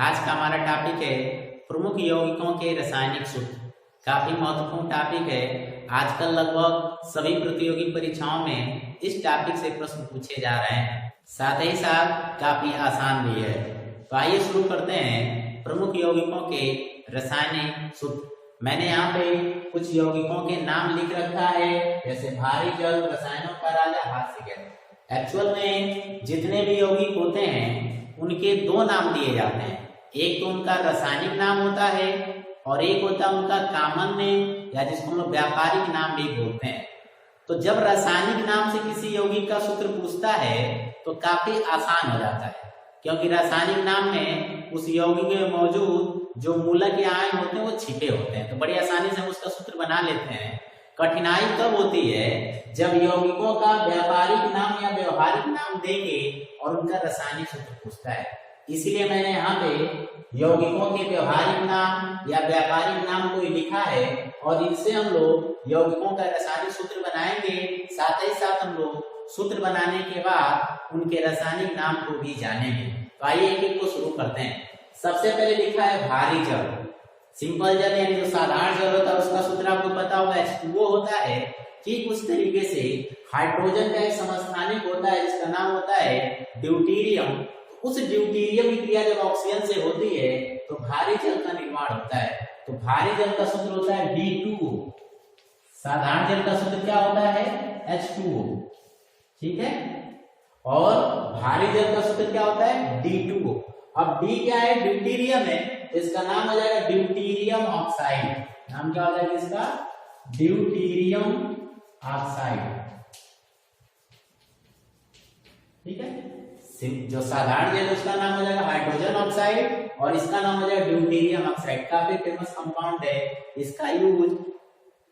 आज का हमारा टॉपिक है प्रमुख यौगिकों के रासायनिक सूत्र। काफी महत्वपूर्ण टॉपिक है। आजकल लगभग सभी प्रतियोगी परीक्षाओं में इस टॉपिक से प्रश्न पूछे जा रहे हैं, साथ ही साथ काफी आसान भी है। तो आइए शुरू करते हैं प्रमुख यौगिकों के रासायनिक सूत्र। मैंने यहाँ पे कुछ यौगिकों के नाम लिख रखा है, जैसे भारी जल, रसायनों का राजा, हास्य गैस। एक्चुअल में जितने भी यौगिक होते हैं उनके दो नाम दिए जाते हैं। एक तो उनका रासायनिक नाम होता है और एक होता है उनका कॉमन नेम, या जिसको हम लोग व्यापारिक नाम भी बोलते हैं। तो जब रासायनिक नाम से किसी यौगिक का सूत्र पूछता है तो काफी आसान हो जाता है, क्योंकि रासायनिक नाम में उस यौगिक में मौजूद जो मूलक या आयन होते हैं वो छिपे होते हैं, तो बड़ी आसानी से हम उसका सूत्र बना लेते हैं। कठिनाई तब होती है जब यौगिकों का व्यापारिक नाम या व्यवहारिक नाम देके और उनका रासायनिक सूत्र पूछता है। इसीलिए मैंने यहाँ पे यौगिकों के व्यवहारिक नाम या व्यापारिक नाम को लिखा है और इनसे हम लोग यौगिकों का रासायनिक सूत्र बनाएंगे। साथ ही साथ हम लोग सूत्र बनाने के बाद उनके रासायनिक नाम को भी जानेंगे। तो आइए एक एक को शुरू करते हैं। सबसे पहले लिखा है भारी जल। सिंपल जल यानी जो साधारण जल होता है उसका सूत्र आपको पता होगा, H2O होता है। ठीक उस तरीके से हाइड्रोजन का एक समस्थानिक होता है जिसका नाम होता है ड्यूटीरियम। उस ड्यूटीरियम की क्रिया जब ऑक्सीजन से होती है तो भारी जल का निर्माण होता है। तो भारी जल का सूत्र होता है D2O। साधारण जल का सूत्र क्या होता है? H2O। ठीक है, और भारी जल का सूत्र क्या होता है? D2O। अब D क्या है? ड्यूटीरियम है, इसका नाम हो जाएगा ड्यूटीरियम ऑक्साइड। नाम क्या हो जाएगा इसका? Deuterium oxide. ठीक है, जो साधारण जल उसका नाम हो जाएगा हाइड्रोजन ऑक्साइड और इसका नाम हो जाएगा ड्यूटीरियम ऑक्साइड। काफी फेमस कंपाउंड है। इसका यूज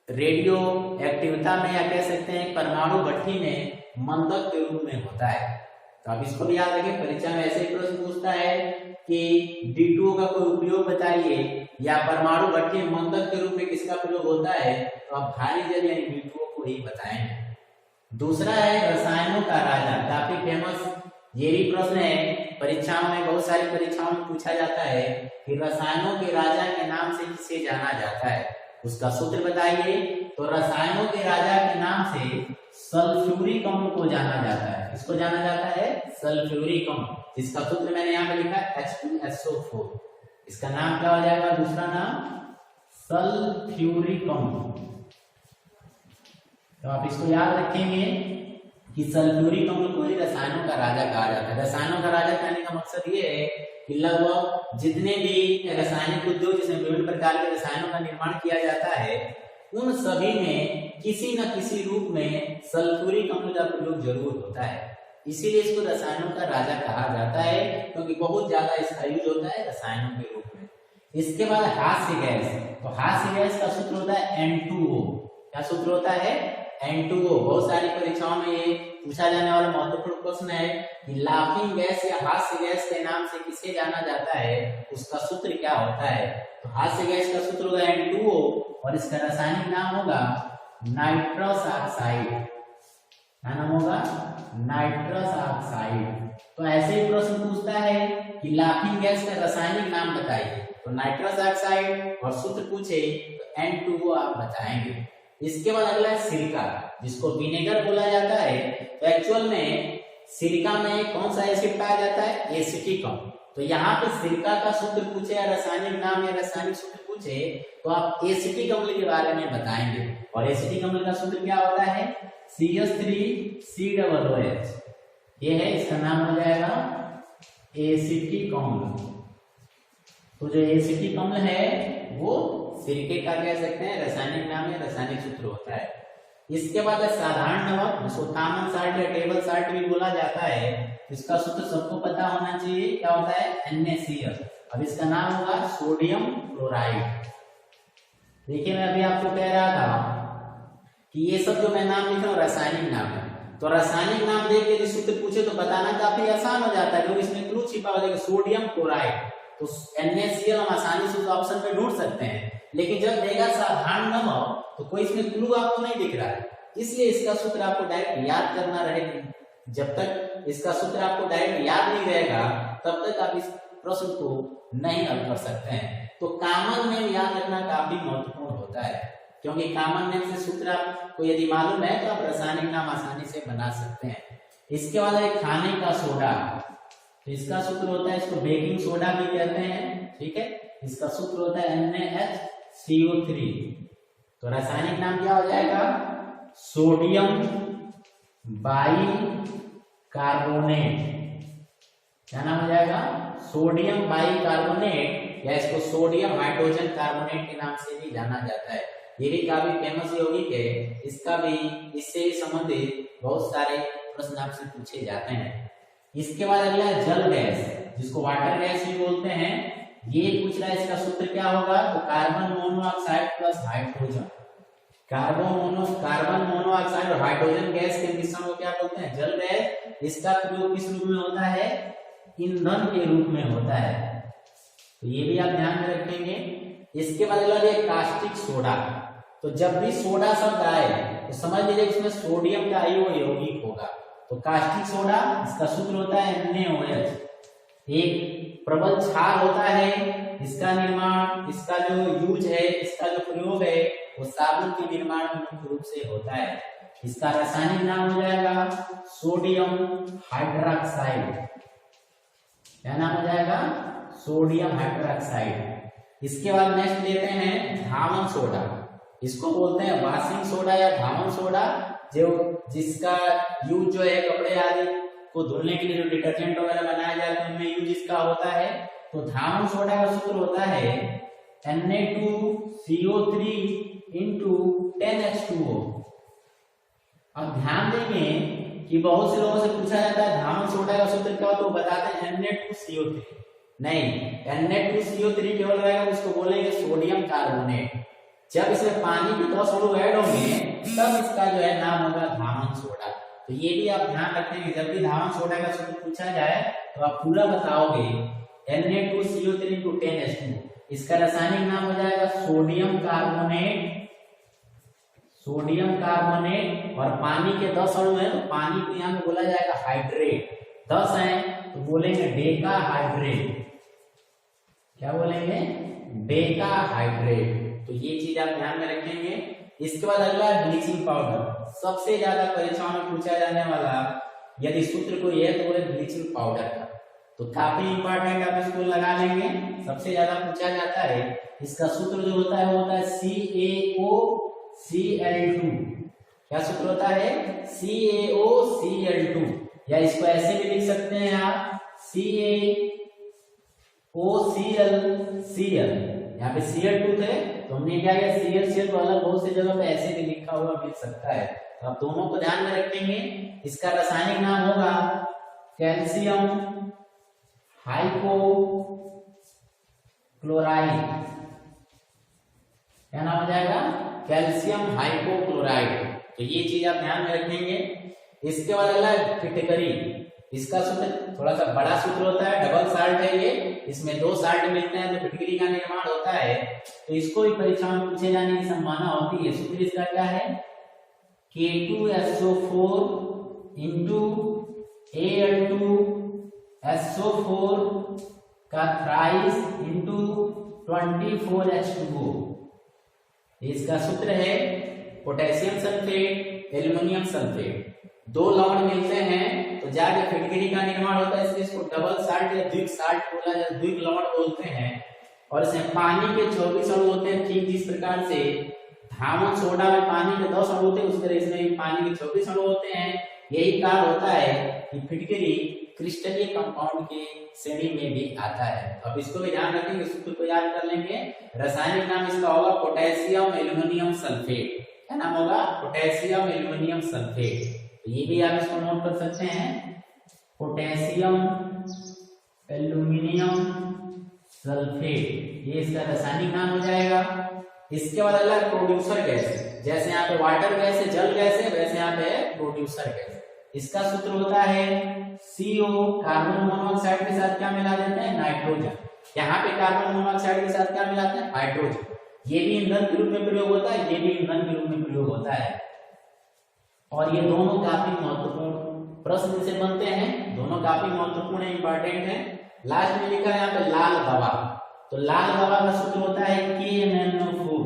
रेडियो एक्टिविटी में या कह सकते हैं परमाणु भट्ठी में मंदक के रूप में होता है। तो आप इसको भी याद रखें, परीक्षा में ऐसे ही प्रश्न पूछता है कि D2O का कोई उपयोग बताइए या परमाणु भट्ठी मंदक के रूप में किसका प्रयोग होता है, तो आप भारी जल यानी D2O को ही बताएंगे। दूसरा है रसायनों का राजा। काफी फेमस ये भी प्रश्न है, परीक्षाओं में बहुत सारी परीक्षाओं में पूछा जाता है कि रसायनों के राजा के नाम से किसे जाना जाता है, उसका सूत्र बताइए। तो रसायनों के राजा के नाम से सल्फ्यूरिक अम्ल को जाना जाता है। किसको जाना जाता है? सल्फ्यूरिक अम्ल, जिसका सूत्र मैंने यहाँ पे लिखा है H2SO4। इसका नाम क्या हो जाएगा? दूसरा नाम सल्फ्यूरिक अम्ल। तो आप इसको याद रखेंगे कि सल्फ्यूरिक अम्ल को ही रसायनों का राजा कहा जाता है। रसायनों का राजा कहने का मकसद ये है कि लगभग जितने भी रासायनिक उद्योग जिसमें विभिन्न प्रकार के रसायनों का निर्माण किया जाता है उन सभी में किसी न किसी रूप में सल्फ्यूरिक अम्ल का प्रयोग जरूर होता है। इसीलिए इसको रसायनों का राजा कहा जाता है, क्योंकि बहुत ज्यादा इसका यूज होता है रसायनों के रूप में। इसके बाद हास्य गैस। तो हास्य गैस का सूत्र होता है N2O। क्या सूत्र होता है? N2O। बहुत सारी परीक्षाओं में ये पूछा जाने वाला महत्वपूर्ण प्रश्न है कि लाफिंग गैस या हास्य गैस के नाम से किसे जाना जाता है, उसका सूत्र क्या होता है। तो हास्य गैस का सूत्र होगा N2O और इसका रासायनिक नाम होगा नाइट्रस ऑक्साइड। क्या नाम होगा? Nitrous oxide. तो ऐसे ही प्रश्न पूछता है कि लाफिंग गैस का रासायनिक नाम बताइए, तो नाइट्रस ऑक्साइड, और सूत्र पूछे तो N2O आप बताएंगे। इसके बाद अगला है सिरका, जिसको विनेगर बोला जाता है। तो एक्चुअल में सिरका में कौन सा एसिड पाया जाता है? एसिटिक अम्ल। तो यहाँ पे सिरका का सूत्र पूछे या रासायनिक नाम या रासायनिक सूत्र पूछे तो आप एसिटिक अम्ल के बारे में बताएंगे। और एसिटिक अम्ल का सूत्र क्या होता है? CH3COOH। ये है, इसका नाम हो जाएगा एसिटिक अम्ल। तो जो एसिटिक अम्ल है वो सिरके का कह सकते हैं रासायनिक नाम या रासायनिक सूत्र होता है। इसके बाद है साधारण नमक, जिसको कॉमन साल्ट या टेबल साल्ट भी बोला जाता है। इसका सूत्र सबको पता होना चाहिए, क्या होता है? NaCl। अब इसका नाम होगा सोडियम क्लोराइड। देखिए, मैं अभी आपको कह रहा था कि ये सब जो मैं नाम लिख रहा हूँ रासायनिक नाम है। तो रासायनिक नाम देख के यदि सूत्र पूछे तो बताना काफी आसान हो जाता है, क्योंकि इसमें क्लू छिपा हो जाएगा। सोडियम क्लोराइड, तो NaCl हम आसानी से उस ऑप्शन पे ढूंढ सकते हैं। लेकिन जब देगा साधारण नमक तो कोई इसमें क्लू आपको नहीं दिख रहा है, इसलिए इसका सूत्र आपको डायरेक्ट याद करना रहेगा। जब तक इसका सूत्र आपको डायरेक्ट याद नहीं रहेगा तब तक आप इस प्रश्न को नहीं हल कर सकते हैं। तो कॉमन नेम याद रखना काफी महत्वपूर्ण होता है, क्योंकि कॉमन नेम से सूत्र आपको यदि मालूम है तो आप रासायनिक नाम आसानी से बना सकते हैं। इसके बाद है खाने का सोडा, तो इसका सूत्र होता है, इसको बेकिंग सोडा भी कहते हैं, ठीक है। इसका सूत्र होता है NaHCO3। तो रासायनिक नाम क्या हो जाएगा, सोडियम बाइकार्बोनेट। क्या नाम हो जाएगा, सोडियम बाइकार्बोनेट, या इसको सोडियम हाइड्रोजन कार्बोनेट के नाम से भी जाना जाता है। ये भी काफी फेमस यौगिक है, इसका भी इससे संबंधित बहुत सारे प्रश्न आपसे पूछे जाते हैं। इसके बाद अगला है जल गैस, जिसको वाटर गैस भी बोलते हैं। ये पूछ रहा है इसका सूत्र क्या होगा, तो carbon monoxide plus hydrogen. Carbon monoxide और हाइड्रोजन गैस के मिश्रण को क्या बोलते हैं, जल गैस। इसका प्रयोग किस रूप में होता है, ईंधन के रूप में होता है, तो ये भी आप ध्यान में रखेंगे। इसके बाद अगला है कास्टिक सोडा। तो जब भी सोडा शब्द आए तो समझ लीजिए इसमें सोडियम का यौगिक होगा। तो कास्टिक सोडा, इसका सूत्र होता है NaOH। एक प्रबल क्षार होता है, इसका निर्माण, इसका जो यूज है, इसका जो प्रयोग है वो साबुन के निर्माण में मुख्य रूप से होता है। इसका रासायनिक नाम हो जाएगा सोडियम हाइड्रोक्साइड। क्या नाम हो जाएगा, सोडियम हाइड्रोक्साइड। इसके बाद नेक्स्ट लेते हैं धावन सोडा, इसको बोलते हैं वॉशिंग सोडा या धावन सोडा, जो जिसका यूज जो है कपड़े आदि को धुलने के लिए जो डिटर्जेंट वगैरह बनाया जाए तो उनमें यूज इसका होता है। तो धावन सोडा का सूत्र होता है Na2CO3 into 10H2O। अब ध्यान देंगे कि बहुत से लोगों से पूछा जाता है धावन सोडा का सूत्र क्या, तो बताते हैं Na2CO3। नहीं, Na2CO3 केवल रहेगा, उसको बोलेंगे सोडियम कार्बोनेट। जब इसमें पानी के 10 अणु ऐड होंगे तब इसका जो है नाम होगा धावन सोडा। तो ये भी आप ध्यान रखें कि जब भी धावन सोडा का सूत्र पूछा जाए तो आप पूरा बताओगे Na2CO3 into 10H2। इसका रासायनिक नाम हो जाएगा सोडियम कार्बोनेट। सोडियम कार्बोनेट, और पानी के 10 अणु है तो पानी को यहाँ पे बोला जाएगा हाइड्रेट। 10 है तो बोलेंगे डेका हाइड्रेट। क्या बोलेंगे, डेका हाइड्रेट। तो ये चीज आप ध्यान में रखेंगे। इसके बाद अगला ब्लीचिंग पाउडर, सबसे ज्यादा परीक्षाओं में पूछा जाने वाला यदि सूत्र कोई है तो वो है ब्लीचिंग पाउडर का। तो काफी इंपॉर्टेंट, आप इसको लगा लेंगे, सबसे ज्यादा पूछा जाता है। इसका सूत्र जो होता है वो होता है CaOCl2। क्या सूत्र होता है, CaOCl2, या इसको ऐसे भी लिख सकते हैं आप CaOClCl। यहाँ पे Cl2 थे तो हमने क्या किया, Cl को अलग बहुत सी जगह पे ऐसे भी लिखा हुआ मिल सकता है। तो आप दोनों को ध्यान में रखेंगे। इसका रासायनिक नाम होगा कैल्शियम हाइपोक्लोराइड। क्या नाम हो जाएगा, कैल्शियम हाइपोक्लोराइड। तो ये चीज आप ध्यान में रखेंगे। इसके बाद अगला फिटकरी, इसका सूत्र थोड़ा सा बड़ा सूत्र होता है, डबल साल्ट है ये, इसमें 2 साल्ट मिलते हैं तो फिटकरी का निर्माण होता है। तो इसको भी परीक्षा में पूछे जाने की संभावना होती है। सूत्र इसका क्या है, K2SO4 into Al2SO4 का थ्राइस into 24H2O। इसका सूत्र है पोटेशियम सल्फेट, एल्युमिनियम सल्फेट। 2 लवण मिलते हैं तो जाके फिटकरी का निर्माण होता है, इसलिए इसको डबल साल्ट या द्विग साल्ट बोला जाता है, द्विग लवण बोलते हैं। और इसमें पानी के 24 अणु होते हैं। ठीक जिस प्रकार से धावन सोडा में पानी के 10 अणु होते हैं, उस तरह इसमें भी पानी के 24 अणु होते हैं। यही कारण होता है कि फिटकरी क्रिस्टलीय कंपाउंड की श्रेणी में भी आता है। अब इसको भी ध्यान रखेंगे, सूत्र को याद कर लेंगे। रासायनिक नाम इसका होगा पोटेशियम एल्युमिनियम सल्फेट। क्या नाम होगा, पोटेशियम एल्युमिनियम सल्फेट। तो ये भी आप इसको नोट कर सकते हैं, पोटेशियम एल्युमिनियम सल्फेट, ये इसका रासायनिक नाम हो जाएगा। इसके बाद अगला प्रोड्यूसर गैस, जैसे यहाँ पे वाटर गैस है, जल गैस है, वैसे यहाँ पे प्रोड्यूसर गैस। इसका सूत्र होता है CO, कार्बन मोनोऑक्साइड के साथ क्या मिला देते हैं, नाइट्रोजन। यहाँ पे कार्बन मोनोऑक्साइड के साथ क्या मिलाते हैं, हाइड्रोजन। ये भी ईंधन के रूप में प्रयोग होता है, ये भी ईंधन के रूप में प्रयोग होता है। और ये दोनों काफी महत्वपूर्ण प्रश्न से बनते हैं, दोनों काफी महत्वपूर्ण इंपॉर्टेंट है। लास्ट में लिखा है यहाँ पे लाल दवा, तो लाल दवा का सूत्र होता है KMnO4।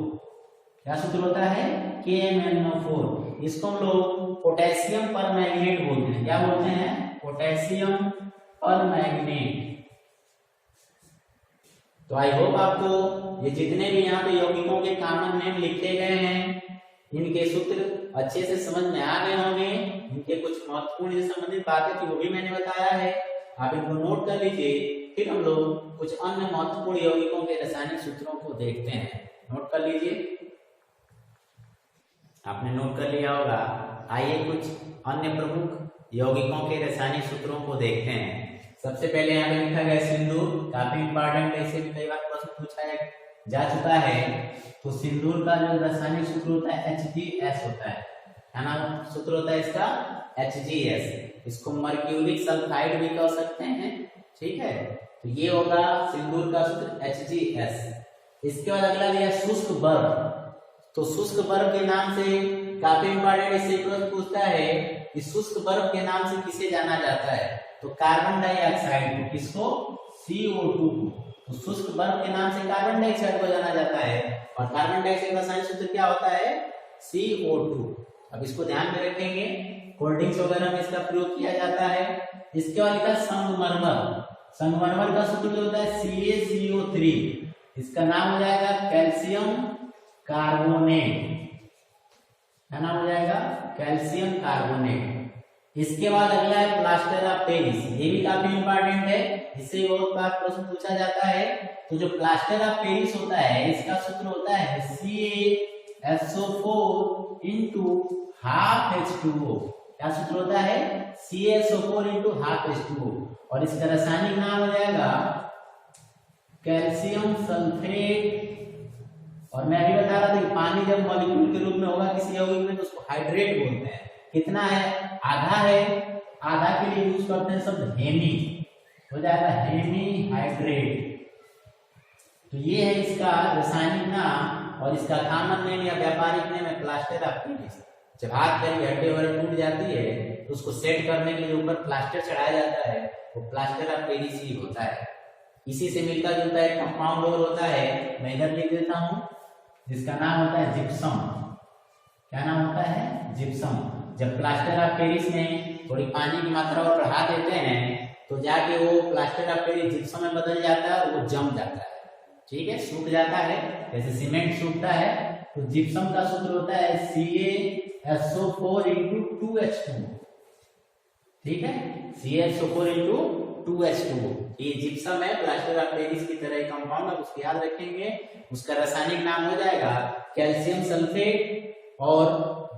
क्या सूत्र होता है? KMnO4। इसको हम लोग पोटेशियम परमैंगनेट बोलते हैं। क्या बोलते हैं? Potassium permanganate. तो आई होप आपको ये जितने भी यहाँ पे यौगिकों के कॉमन नेम लिखे गए हैं, इनके सूत्र अच्छे से समझ में आ गए होंगे। इनके कुछ महत्वपूर्ण से संबंधित बातें थी वो भी मैंने बताया है, आप इनको नोट कर लीजिए। फिर हम लोग कुछ अन्य महत्वपूर्ण यौगिकों के रासायनिक सूत्रों को देखते हैं। नोट कर लीजिए, आपने नोट कर लिया होगा। आइए कुछ अन्य प्रमुख यौगिकों के रासायनिक सूत्रों को देखते हैं। सबसे पहले यहाँ पे लिखा गया सिंदूर, काफी इंपॉर्टेंट है, इसे भी कई बार प्रश्न पूछा जा चुका है। तो सिंदूर का जो रासायनिक सूत्र होता है HGS होता है ना, सूत्र होता है इसका HGS। इसको मर्क्यूरिक सल्फाइड भी कह सकते हैं, ठीक है। तो ये होगा सिंदूर का सूत्र HGS। इसके बाद अगला लिया शुष्क बर्फ। तो शुष्क बर्फ के नाम से काफी इंपॉर्टेंट, इससे प्रश्न पूछता है इस शुष्क बर्फ के नाम से किसे जाना जाता है? तो कार्बन डाइऑक्साइड को, किसको? CO2 को। तो शुष्क बर्फ के नाम से कार्बन डाइऑक्साइड को जाना जाता है, और कार्बन डाइऑक्साइड का रासायनिक सूत्र क्या होता है? CO2। अब इसको ध्यान में रखेंगे, कोल्ड ड्रिंक्स वगैरह में इसका प्रयोग किया जाता है। इसके बाद लिखा संगमरमर। संगमरमर का सूत्र जो होता है CaCO3। इसका नाम हो जाएगा कैल्शियम कार्बोनेट। क्या नाम हो जाएगा? Calcium carbonate. इसके बाद अगला है प्लास्टर ऑफ पेरिस। ये भी काफी इंपॉर्टेंट है, इससे बहुत बार प्रश्न पूछा जाता है। तो जो प्लास्टर ऑफ पेरिस होता है, इसका सूत्र होता है CaSO4 into half H2O। क्या सूत्र होता है? CaSO4 into half H2O। और इसका रासायनिक नाम हो जाएगा कैल्शियम सल्फेट। और मैं अभी बता रहा था कि पानी जब मॉलिक्यूल के रूप में होगा किसी यौगिक में तो उसको हाइड्रेट बोलते हैं। कितना है? आधा है। आधा के लिए यूज करते हैं शब्द हेमी, हो जाएगा हेमी हाइड्रेट। तो ये है इसका रासायनिक नाम, और इसका कॉमन नेम या व्यापारिक नेम है प्लास्टर ऑफ पेरिस। जब हाथ पैर की हड्डी वगैरह टूट जाती है तो उसको सेट करने के लिए ऊपर प्लास्टर चढ़ाया जाता है, वो प्लास्टर ऑफ पेरिस ही होता है। इसी से मिलता जुलता एक कंपाउंड और होता है, मैं इधर लिख देता हूं, जिसका नाम होता है जिप्सम। क्या नाम होता है? जिप्सम। जब प्लास्टर ऑफ पेरिस में थोड़ी पानी की मात्रा और बढ़ा देते हैं तो जाके वो प्लास्टर ऑफ पेरिस जिप्सम में बदल जाता है और वो जम जाता है, ठीक है, सूख जाता है, जैसे सीमेंट सूखता है। तो जिप्सम का सूत्र होता है CaSO4 into 2H2। ठीक है, CaSO4 into 2H2। ये जिप्सम है, प्लास्टर ऑफ पेरिस की तरह कंपाउंड है, उसको याद रखेंगे। उसका रासायनिक नाम हो जाएगा कैल्शियम सल्फेट, और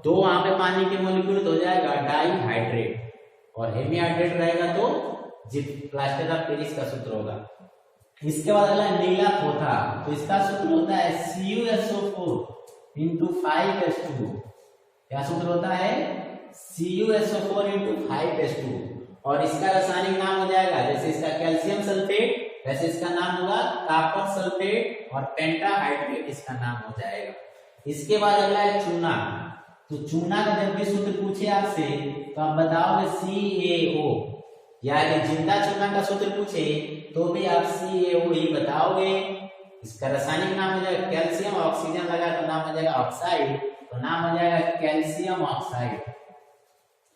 दो वहां पे पानी के मॉलिक्यूल तो हो जाएगा डाइहाइड्रेट, और हेमी हाइड्रेट रहेगा तो प्लास्टर ऑफ पेरिस का सूत्र होगा। इसके बाद अगला नीला पोथा। तो इसका सूत्र होता है CuSO4 into 5H2। क्या सूत्र होता है? CuSO4 into 5H2। और इसका रासायनिक नाम हो जाएगा, जैसे इसका कैल्शियम सल्फेट वैसे इसका नाम होगा कॉपर सल्फेट, और पेंटाहाइड्रेट इसका नाम हो जाएगा। इसके बाद अगला है चूना। तो चूना का जब भी सूत्र पूछे आपसे तो आप बताओगे CaO, या यदि जिंदा चूना का सूत्र पूछे तो भी आप CaO ही बताओगे। इसका रासायनिक नाम हो जाएगा कैल्शियम, ऑक्सीजन लगा तो नाम हो जाएगा ऑक्साइड, तो नाम हो जाएगा कैल्शियम ऑक्साइड।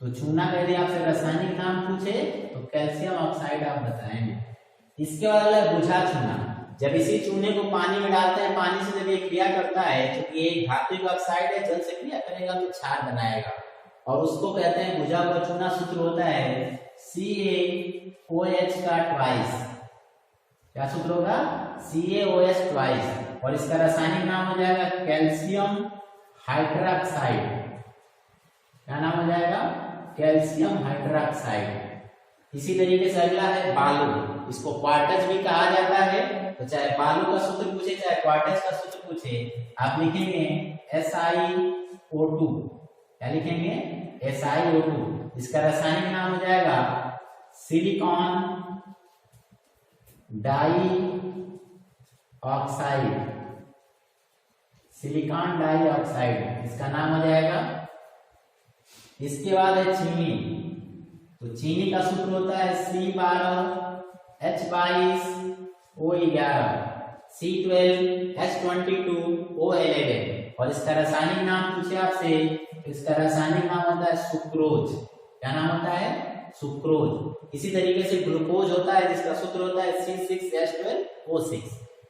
तो चूना का यदि आपसे रासायनिक नाम पूछे तो कैल्शियम ऑक्साइड आप बताएंगे। इसके बाद अगला बुझा चूना। जब इसी चूने को पानी में डालते हैं, पानी से जब ये क्रिया करता है तो ये धात्विक ऑक्साइड है, जल से क्रिया करेगा तो क्षार बनाएगा, और उसको कहते हैं बुझा हुआ चूना। सूत्र होता है CaOH का ट्वाइस। क्या सूत्र होगा? CaOH ट्वाइस, और इसका रासायनिक नाम हो जाएगा कैल्शियम हाइड्रोक्साइड। क्या नाम हो जाएगा? Calcium hydroxide. इसी तरीके से अगला है बालू। इसको क्वार्टज भी कहा जाता है, तो चाहे बालू का सूत्र पूछे चाहे क्वार्टज का सूत्र पूछे, आप लिखेंगे SiO2। क्या लिखेंगे? SiO2। इसका रासायनिक नाम हो जाएगा silicon dioxide. Silicon dioxide इसका नाम हो जाएगा। इसके बाद है चीनी। तो चीनी का सूत्र होता है C12 H22O11, C12H22O11। और इसका रासायनिक नाम पूछे आपसे, इसका रासायनिक नाम होता है सुक्रोज। क्या नाम होता है? सुक्रोज। इसी तरीके से ग्लूकोज होता है जिसका सूत्र होता है C6H12O6।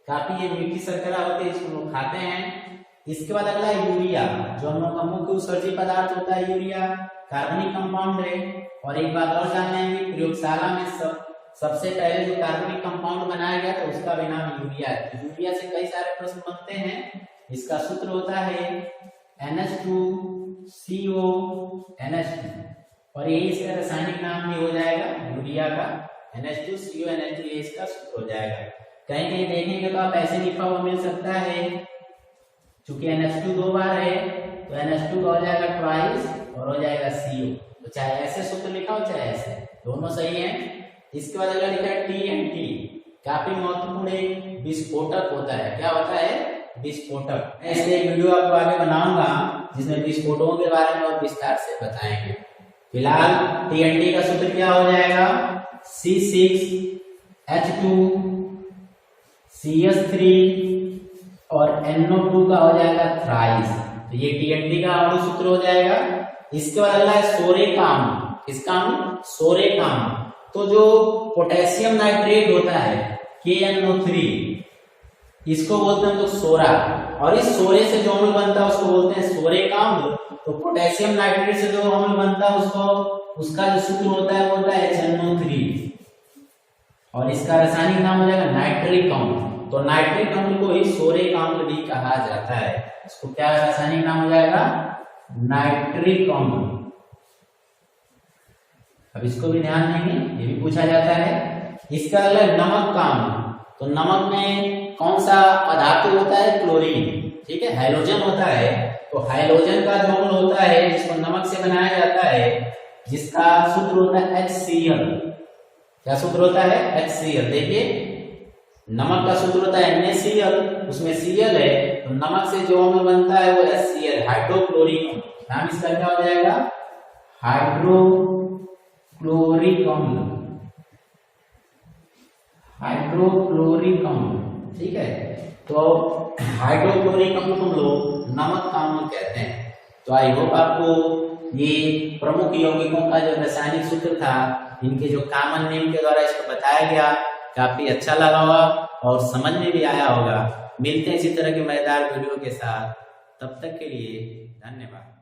काफी ये मीठी शर्करा होती है, इसको लोग खाते हैं। इसके बाद अगला है यूरिया, जो हम लोग का मुख्य उत्सर्जी पदार्थ होता है यूरिया, कार्बनिक कंपाउंड है। और एक बात और जान लेंगे, प्रयोगशाला में सबसे पहले जो कार्बनिक कंपाउंड बनाया गया था उसका भी नाम यूरिया है। यूरिया से कई सारे प्रश्न बनते हैं। इसका सूत्र होता है NH2CONH2, और यही इसका रासायनिक नाम भी हो जाएगा यूरिया का, NH2CONH2, ये इसका सूत्र हो जाएगा। कहीं कहीं देखेंगे तो आप ऐसे लिखा हुआ मिल सकता है, चूंकि NH2 दो बार है तो NH2 का हो जाएगा ट्वाइस और हो जाएगा CO। तो चाहे ऐसे सूत्र लिखा हो चाहे ऐसे, दोनों सही है। इसके बाद अगला लिखा है TNT, काफी महत्वपूर्ण एक विस्फोटक होता है। क्या होता है? विस्फोटक। मैं इसलिए एक वीडियो आपको आगे बनाऊंगा जिसमें विस्फोटकों के बारे में और विस्तार से बताएंगे। फिलहाल TNT का सूत्र क्या हो जाएगा? C6H2CS3 और NO2 का हो जाएगा थ्राइस। तो ये TNT का अणु सूत्र हो जाएगा। इसके बाद अगला है सोरेकाम। किसका अणु? सोरेकाम। तो जो पोटेशियम नाइट्रेट होता है KNO3, इसको बोलते हैं तो सोरा, और इस सोरे से जो अम्ल बनता है उसको बोलते हैं सोरेकाम। तो पोटेशियम नाइट्रेट से जो अम्ल बनता है उसका जो सूत्र होता है वो होता है HNO3, और इसका रासायनिक नाम हो जाएगा नाइट्रिक अम्ल। तो नाइट्रिक अम्ल को ही सोरेक अम्ल भी कहा जाता है। इसको क्या रासायनिक नाम हो जाएगा? नाइट्रिक अम्ल। अब इसको भी ध्यान देंगे, ये भी पूछा जाता है। इसका अगला नमक का अम्ल। तो नमक में कौन सा पदार्थ होता है? क्लोरीन। ठीक है, हाइड्रोजन होता है। तो हाइड्रोजन का जो अम्ल होता है जिसको नमक से बनाया जाता है, जिसका सूत्र होता है HCl। क्या सूत्र होता है? HCl। देखिए, नमक का सूत्र होता है NaCl, उसमें Cl है, तो नमक से जो अम्ल बनता है वो HCl, हाइड्रोक्लोरिक अम्ल। नाम इसका क्या हो जाएगा? हाइड्रोक्लोरिक अम्ल। हाइड्रोक्लोरिक अम्ल। ठीक है, तो हाइड्रोक्लोरिक अम्ल को हम लोग नमक का अम्ल कहते हैं। तो आई होप आपको ये प्रमुख यौगिकों का जो रासायनिक सूत्र था, इनके जो कॉमन नेम के द्वारा इसको बताया गया, काफी अच्छा लगा होगा और समझ में भी आया होगा। मिलते हैं इसी तरह के मजेदार वीडियो के साथ, तब तक के लिए धन्यवाद।